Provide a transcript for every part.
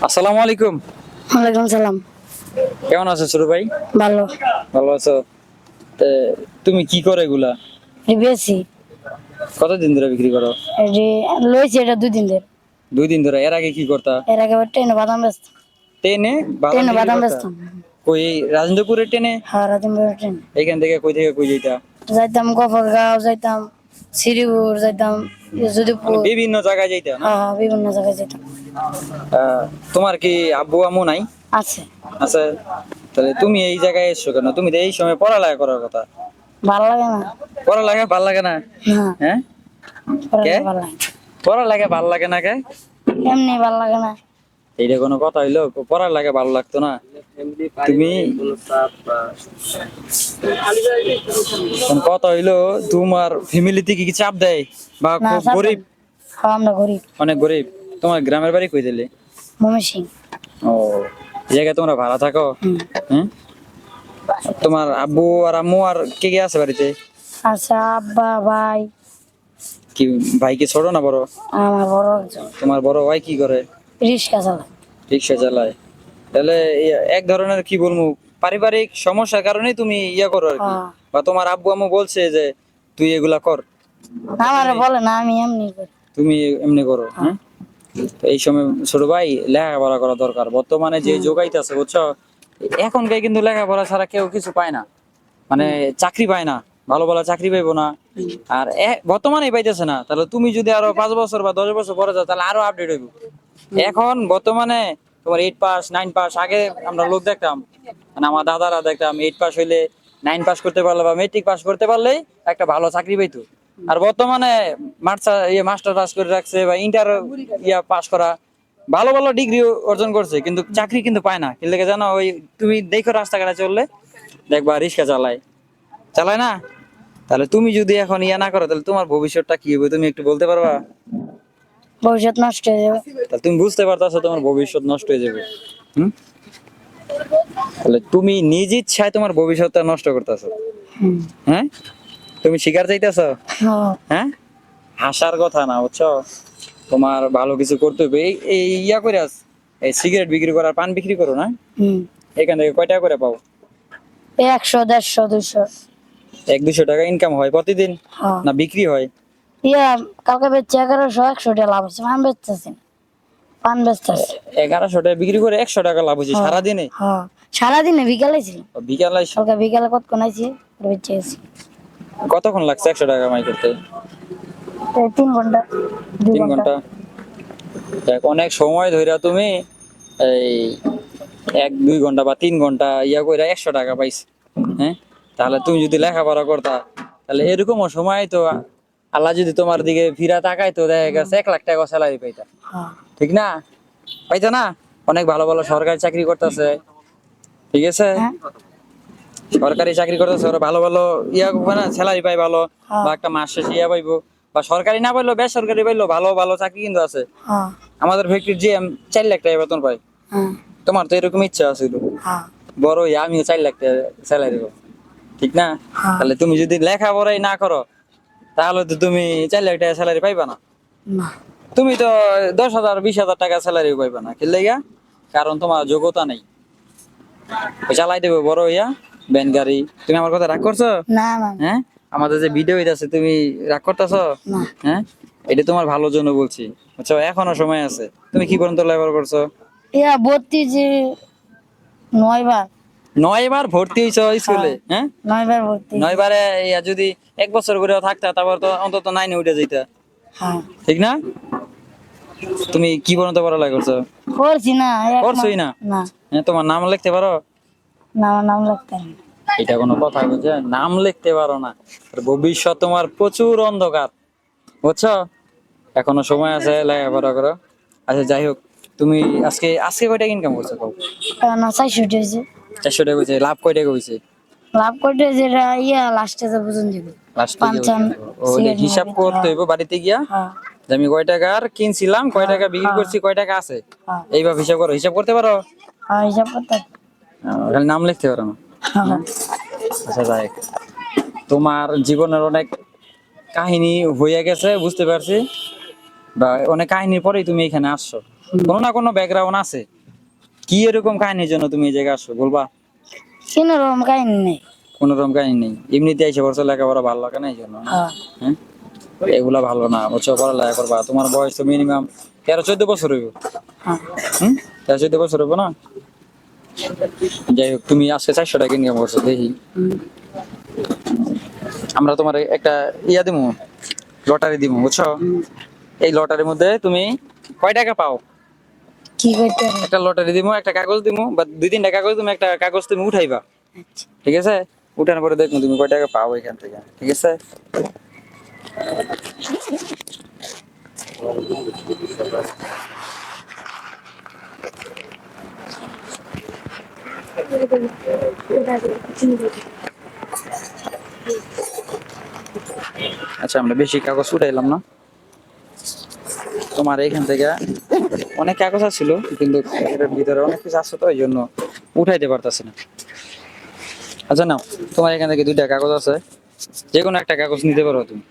আসসালামু আলাইকুম। ওয়ালাইকুম সালাম। কেমন আছো ছোট ভাই? ভালো। ভালো আছো? তে, তুমি কি করো এগুলা? বেশি কতদিন ধরে বিক্রি করো? এটি লইছি এটা 2 দিন ধরে। 2 দিন ধরে। এর আগে কি করতা? এর আগে আবার ট্রেনে বাদাম বেচতাম। ট্রেনে বাদাম ট্রেনে বিক্রি বাদাম করতা? বেচতাম। কই রাজেন্দ্রপুরের ট্রেনে? হ্যাঁ, রাতিমপুরের ট্রেনে এখান থেকে কই যাইতা? যাইতাম, গফরগাঁও যাইতাম, শ্রীপুর যাইতাম, মানে যদুপুর। বিভিন্ন জায়গায় যাইতা না? হ্যাঁ হ্যাঁ, বিভিন্ন জায়গায় যেতাম। তোমার কি আব্বু আম্মু নাই? আছে। আছে। তাহলে তুমি এই জায়গায় এসছো কেন? তুমি তো এই সময় পড়ালেখা করার কথা। ভালো লাগে না। পড়ালেখা ভাল লাগে না? হ্যাঁ, হ্যাঁ, কে? ভালো লাগে। পড়ালেখা ভাল লাগে না কে? এমনি ভালো লাগে না। এইটা কোনো কথা হইলো? পড়ালেখা ভালো লাগতো না? তুমি কথা হইলো তোমার ফ্যামিলি থেকে কি চাপ দেয় বা না, খুব চাপ গরিব? নাই। হ্যাঁ, আমরা গরিব। অনেক গরিব। তোমার গ্রামের বাড়ি কই দিলে? ময়মনসিং। ও, এই জায়গায় তোমরা ভাড়া থাকো? হ্যাঁ। তোমার আব্বু আর আম্মু আর কে কে আছে বাড়িতে? আচ্ছা, আব্বা, ভাই। কি ভাই কি ছোট না বড়? আমার বড় একজন তোমার বড় ভাই কি করে? রিক্সা চালায়। রিক্সা চালায়। তাহলে এক ধরনের কি বলবো, পারিবারিক সমস্যার কারণে তুমি ইয়া করো আর কি, হ্যাঁ। বা তোমার আব্বু আম্মু বলছে যে তুই এগুলা কর, আমারে বলে না, আমি এমনি করি। তুমি এমনি করো। হ্যাঁ। তো এই সময় ছোট ভাই লেখাপড়া করা দরকার। বর্তমানে যে যোগাইতেছে বুঝছো, এখনকার কিন্তু লেখাপড়া ছাড়া কেউ কিছু পায় না, মানে চাকরি পায় না, ভালো ভালো চাকরি পাইবো না। আর বর্তমানে পাইতেছে না, তাহলে তুমি যদি আরো 5 বছর বা 10 বছর পরে যাও তাহলে আরো আপডেট হইব। এখন বর্তমানে তোমার 8 পাস 9 পাস, আগে আমরা লোক দেখতাম, মানে আমার দাদারা দেখতাম 8 পাস হইলে 9 পাস করতে পারলে বা মেট্রিক পাস করতে পারলেই একটা ভালো চাকরি পাইতো। আর বর্তমানে মাস্টার পাস করে রাখছে বা ইন্টার পাস করা, ভালো ভালো ডিগ্রি অর্জন করছে, কিন্তু চাকরি কিন্তু পায় না। কি লেগে জানো? ওই তুমি দেখো রাস্তাঘাটে চললে দেখবা রিক্সা চালায়, চালায় না? তাহলে তুমি যদি এখন ইয়া না করো তাহলে তোমার ভবিষ্যৎটা কি হবে তুমি একটু বলতে পারবা? ভবিষ্যৎ নষ্ট হয়ে যাবে। তাহলে তুমি বুঝতে পারতাছো তোমার ভবিষ্যৎ নষ্ট হয়ে যাবে। হুম। তাহলে তুমি নিজ ইচ্ছায় তোমার ভবিষ্যৎটা নষ্ট করতেছো। হুম। হ্যাঁ, তুমি শিকার চাইতেছো? হ্যাঁ। হ্যাঁ, হাসার কথা না বুঝছো, তোমার ভালো কিছু করতে হবে। এই এই ইয়া করে এই সিগারেট বিক্রি করার পান বিক্রি করো না? হুম। এখান থেকে কয় টাকা করে পাও? 100, 150, 200। 100-200 টাকা ইনকাম হয় প্রতিদিন? হ্যাঁ। না বিক্রি হয়? ইয়া, কালকে বেচছি 1100, 100 টাকা লাভ হচ্ছে। পান বেচতেছি না। পান বেচতেছি। 1100 টাকা বিক্রি করে 100 টাকা লাভ হচ্ছে হ্যাঁ সারাদিনে? হ্যাঁ, সারাদিনে বিকালে ছিল। বিকাল কালকে বিকালে কতক্ষণ আইছি, বেচে গেছি। কতক্ষণ লাগছে 100 টাকা কামাই করতে? 3 ঘন্টা, 2 তিন ঘন্টা। ঘন্টা দেখ, অনেক সময় ধইরা তুমি এই 1-2 ঘন্টা বা 3 ঘন্টা ইয়া কইরা 100 টাকা পাইছ। হ্যাঁ, তাহলে তুমি যদি লেখাপড়া করতা তাহলে এরকমও সময় তো আল্লাহ যদি তোমার দিকে ফিরা তাকাইতো, দেখা গেছে 1 লাখ টাকা স্যালারি পাইতা। হ্যাঁ। ঠিক না? পাইতো না? অনেক ভালো ভালো সরকারি চাকরি করতেছে, ঠিক আছে? হ্যাঁ। সরকারি চাকরি করতেছে, ওরা ভালো ভালো ইয়া মানে স্যালারি পায় ভালো, বা হ্যাঁ। একটা মাস শেষে ইয়া পাইবো, বা সরকারি না পাইলেও বেসরকারি পাইলেও ভালো ভালো চাকরি কিন্তু আছে। হ্যাঁ। আমাদের ফ্যাক্টরির জিএম 4 লাখ টাকা বেতন পায়। হ্যাঁ। তোমার তো এরকম ইচ্ছা আছে, হ্যাঁ। বড় হইয়া আমিও 4 লাখ টাকা স্যালারি পাবো, ঠিক না? হ্যাঁ। তাহলে তুমি যদি লেখাপড়াই না করো তাহলে তো তুমি 4 লাখ টাকা স্যালারি পাইবা না। না। তুমি তো 10,000 20,000 টাকা স্যালারি পাইবা না। কি লেগা? কারণ তোমার যোগ্যতা নেই। চালাই দেবে বড় হইয়া ভ্যান গাড়ি। তুমি আমার কথা রাগ করছো? না না হ্যাঁ, আমাদের যে ভিডিও হইতাছে তুমি রাগ করতেছো? না। হ্যাঁ, এটা তোমার ভালোর জন্য বলছি, বুঝছো? এখনো সময় আছে। তুমি কি পর্যন্ত লেবার করছো? ইয়া ভর্তি যে 9 বার। 9 বার ভর্তি হইছো স্কুলে? হ্যাঁ, 9 বার ভর্তি। 9 বারে ইয়া যদি 1 বছর করে থাকতা তারপর তো অন্তত 9-এ উঠে যেতা, হ্যাঁ। ঠিক না? তুমি কি পর্যন্ত পড়ালেখা করছো? করছি না, করছোই না? না। হ্যাঁ, তোমার নাম লিখতে পারো? না, আমার নাম লিখতে হবে না। এটা কোনো কথা বুঝছে? নাম লিখতে পারো না, আর ভবিষ্যৎ তোমার প্রচুর অন্ধকার, বুঝছো? এখনো সময় আছে, লেখাপড়া করো। আচ্ছা যাই হোক, তুমি আজকে আজকে কয় টাকা ইনকাম করছো? কও। না, 400 হয়েছে। 400 টাকা হয়েছে। লাভ কয় টাকা হয়েছে? লাভ করতে যেটা ইয়া লাস্টে যে বুঝুন দিবি। লাস্টে কি পাঁচান সিগারেট হিসাব নিয়ে করতে হইব বাড়িতে গিয়া, হ্যাঁ। যে আমি কয় টাকার কিনছিলাম, কয় টাকা বিক্রি করছি, কয় টাকা আছে, হ্যাঁ। এইভাবে হিসাব করো। হিসাব করতে পারো? হ্যাঁ, হিসাব করতে হবে। খালি নাম লিখতে পারো না? হ্যাঁ। আচ্ছা যাই হোক, তোমার জীবনের অনেক কাহিনী হইয়া গেছে বুঝতে পারছি, বা অনেক কাহিনীর পরেই তুমি এখানে আসছো। কোনো না কোনো ব্যাকগ্রাউন্ড আছে। কি এরকম কাহিনীর জন্য তুমি এই জায়গায় আসো বলবা? কোনো রকম কাহিনী নেই। কোনো রকম কাহিনী নেই, এমনিতে এসে পড়ছো, লেখাপড়া ভালো লাগে না এই জন্য না? হ্যাঁ হ্যাঁ, এগুলা ভালো না বুঝছো, পড়ালেখা করবা। তোমার বয়স তো মিনিমাম 13-14 বছর হইব। হ্যাঁ 13-14 বছর হইব না? যাই হোক, তুমি আজকে 400 টাকা ইনকাম করছো দেখি। আমরা তোমার একটা ইয়া দিমু, লটারি দিমু বুঝছো। এই লটারির মধ্যে তুমি কয় টাকা পাও, কি করতে হবে? একটা লটারি দিমু, একটা কাগজ দিমু, বা 2-3টা কাগজ, তুমি একটা কাগজ তুমি উঠাইবা, আচ্ছা ঠিক আছে? উঠানোর পরে দেখবো তুমি কয় টাকা পাও এখান থেকে, ঠিক আছে? আচ্ছা, আমরা বেশি কাগজ উঠাইলাম না। তোমার এখান থেকে অনেক কাগজ আছিল, কিন্তু এর ভিতরে অনেক কিছু আছে তো এই জন্য উঠাইতে পারতাছি না। আচ্ছা নাও, তোমার এখান থেকে 2টা কাগজ আছে, যে কোনো একটা কাগজ নিতে পারো তুমি।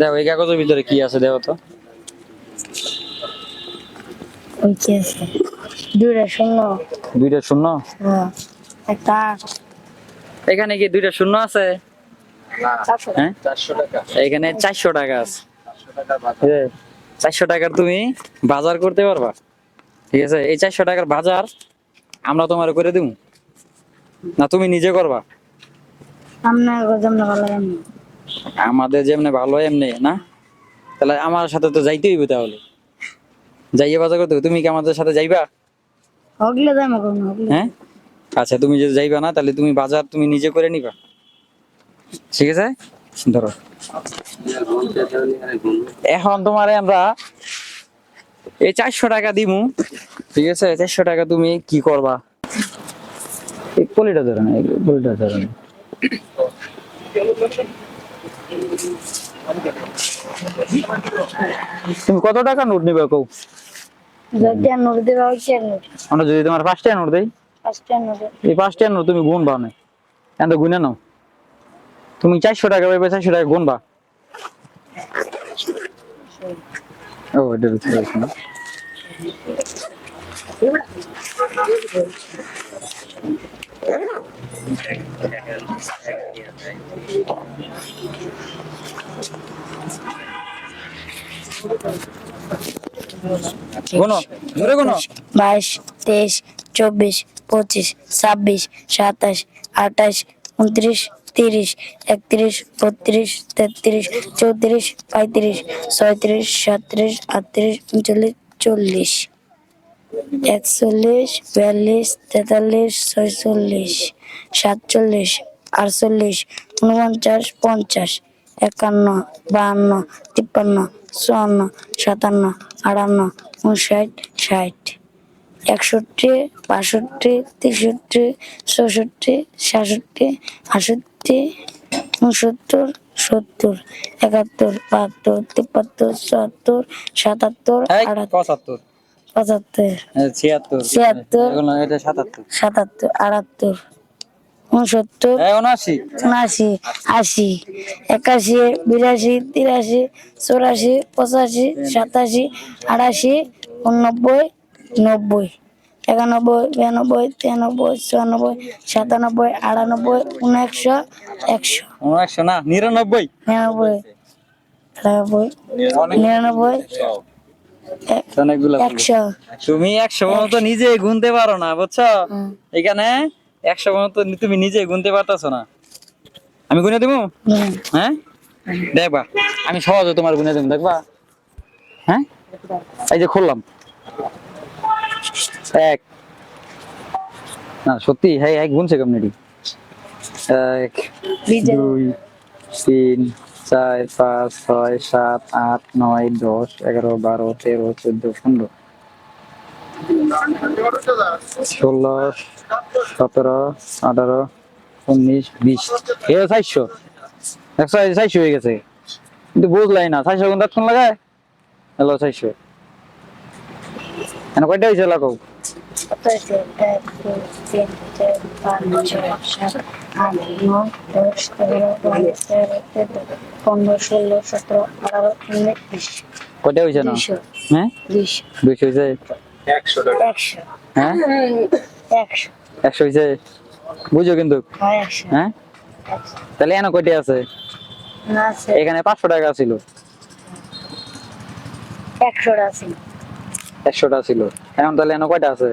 দেখো এই কাগজের ভিতরে কি আছে দেখো তো। ওই কি আছে? দুইটা শূন্য। 2টা শূন্য? হ্যাঁ একটা আট। এখানে কি 2টা শূন্য আছে? 400 হ্যাঁ, এখানে 400 টাকা আছে। 400 টাকার তুমি বাজার করতে পারবা, ঠিক আছে? এই 400 টাকার বাজার আমরা তোমার করে দিব না, তুমি নিজে করবা? সামনে গজম না ভালো লাগে না। আমাদের যেমনি ভালো এমনি না, তাহলে আমার সাথে তো যাইতে হইবে, তাহলে যাইয়ে বাজার করতে হবে। তুমি কি আমাদের সাথে যাইবা? হগলে দাম কোন হগলে। হ্যাঁ, আচ্ছা তুমি যদি যাইবা না, তাহলে তুমি বাজার তুমি নিজে করে নিবা, ঠিক আছে? ধরো, এখন তোমারে আমরা এই 400 টাকা দিমু, ঠিক আছে? 400 টাকা তুমি কি করবা? এই পলিটা ধরে না, এই পলিটা ধরে না। তুমি কত টাকা নোট নিবে কও? যদি আর নোট দেবা হইছে নোট। আমরা যদি তোমার 5 টাকা নোট দেই, 5টা নোট। এই 5 টাকা নোট তুমি গুনবা না, এত গুনে নাও। তুমি 400 টাকা পাইবে, 400 টাকা গুনবা। ও এটা বুঝতে পারছি না। গুনো, ধরে গুনো। 22 23 24 25 26 27 28 29 30 31 32 33 34 35 36 37 38 39 40 41 42 43 46 47 48 49 50 51 52 53 54 57 58 59 60 61 62 63 64 66 68 69 70 71 72 73 74 77 এই 78 75, 75 76, 76 এগুলো এটা 77, 77 78 69 এই 79, 79 80 81 82 83 84 85 87 88 89 90 91 92 93 94 97 98 100 100 100 না, 99, 99 99 অনেকগুলো বললো। 100 তুমি 100 মতো নিজে গুনতে পারো না বুঝছো, এখানে 100 মতো তুমি নিজে গুনতে পারতাছো না। আমি গুনে দেবো, হ্যাঁ দেখবা, আমি সহজে তোমার গুনে দেবো, দেখবা। হ্যাঁ, এই যে খুললাম, 1 না সত্যি, হ্যাঁ 1 গুনছে কেমন? 1 2 3 4 5 6 7 8 9 10 11 12 13 14 15 16 17 18 19 20 এ 400, 400 হয়ে গেছে, কিন্তু বুঝলাই না 400 কোন দাঁত লাগায়। হ্যালো 400 এনে কয়টা হয়েছে লাগাও? 15 16 17 18 19 20 কয়টা হয়েছে না 200 হ্যাঁ 200 200 হয়েছে 100 হ্যাঁ 100 100 হয়েছে বুঝো কিন্তু হয় 100 হ্যাঁ তাহলে এনে কয়টা আছে না আছে এখানে 500 টাকা ছিল 100 টা আছে 100 টা ছিল এখন তাহলে এনে কয়টা আছে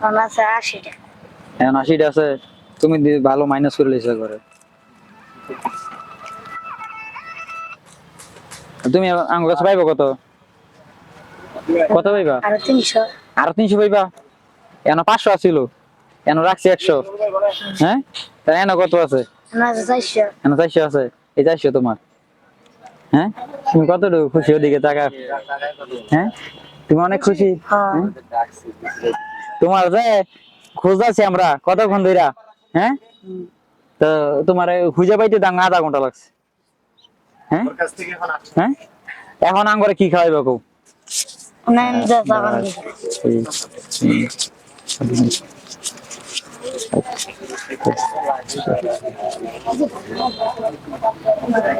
আমার আছে 80 টা এখন 80 টা আছে তুমি ভালো মাইনাস করে লিখে করে তুমি আমার কাছে পাইবো কত কত পাইবা আর 300 আর 300 পাইবা এখন 500 আছিল এখন রাখছি 100 হ্যাঁ তাই এখন কত আছে না আছে 400 এখন 400 আছে এই 400 তোমার হ্যাঁ তুমি কতটুকু খুশি ওদিকে টাকা হ্যাঁ তুমি অনেক খুশি হ্যাঁ হ্যাঁ? তোমার যে খোঁজ আছে আমরা কতক্ষণ ধইরা হ্যাঁ তো তোমার খুঁজে পাইতে দাং আধা ঘন্টা লাগছে হ্যাঁ হ্যাঁ এখন আঙ্গরে কি খাওয়াইবা কও নেন যা যাবেন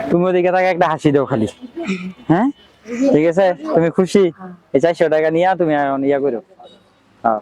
তুমি ওদিকে তাকে একটা হাসি দাও খালি হ্যাঁ ঠিক আছে তুমি খুশি এই 400 টাকা নিয়া তুমি এখন ইয়া করো হ্যাঁ